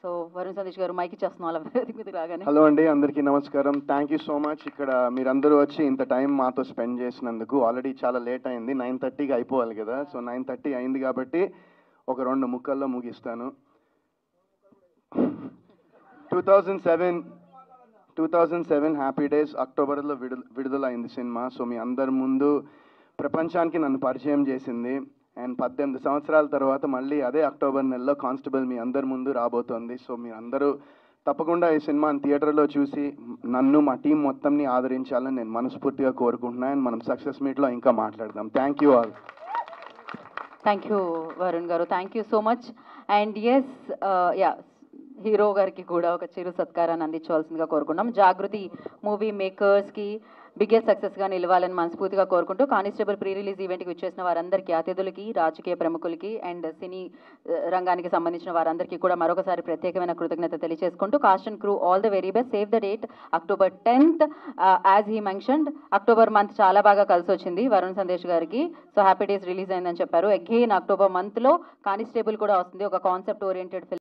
So Varun Sandesh గారు mic ఇచ్చేస్తున్నాం అలా వేదిక మీదకి రాగానే. హలో అండి, అందరికీ నమస్కారం. థ్యాంక్ యూ సో మచ్ ఇక్కడ మీరందరూ వచ్చి ఇంత టైం మాతో స్పెండ్ చేసినందుకు. ఆల్రెడీ చాలా లేట్ అయింది, 9:30కి అయిపోవాలి కదా. సో 9:30 అయింది కాబట్టి ఒక 2 ముక్కల్లో ముగిస్తాను. 2007 హ్యాపీ డేస్ అక్టోబర్లో విడుదలైంది సినిమా. సో మీ అందరి ముందు ప్రపంచానికి నన్ను పరిచయం చేసింది. అండ్ 18 సంవత్సరాల తర్వాత మళ్ళీ అదే అక్టోబర్ నెలలో కానిస్టేబుల్ మీ అందరి ముందు రాబోతోంది. సో మీరు అందరూ తప్పకుండా ఈ సినిమాని థియేటర్లో చూసి నన్ను మా టీం మొత్తంని ఆదరించాలని నేను మనస్ఫూర్తిగా కోరుకుంటున్నాను. అండ్ మనం సక్సెస్ మీట్లో ఇంకా మాట్లాడదాం. Thank you all. Thank you Varun గారు, thank you so much. And S hero గారికి కూడా ఒక చిరు సత్కారాన్ని అందించవలసిందిగా కోరుకున్నాం. జాగృతి మూవీ మేకర్స్కి బిగ్గెస్ట్ సక్సెస్గా నిలవాలని మనస్ఫూర్తిగా కోరుకుంటూ కానిస్టేబుల్ ప్రీ రిలీజ్ ఈవెంట్కి వచ్చేసిన వారందరికీ, అతిథులకి, రాజకీయ ప్రముఖులకి అండ్ సినీ రంగానికి సంబంధించిన వారందరికీ కూడా మరొకసారి ప్రత్యేకమైన కృతజ్ఞత తెలియజేసుకుంటూ cost and crew all the very best. Save the date October 10th. As he mentioned October month చాలా బాగా కలిసి వచ్చింది వరుణ్ సందేశ్ గారికి. సో హ్యాపీ డేస్ రిలీజ్ అయిందని చెప్పారు. అగైన్ అక్టోబర్ మంత్లో కానిస్టేబుల్ కూడా వస్తుంది, ఒక కాన్సెప్ట్ ఓరియంటెడ్ ఫిల్మ్.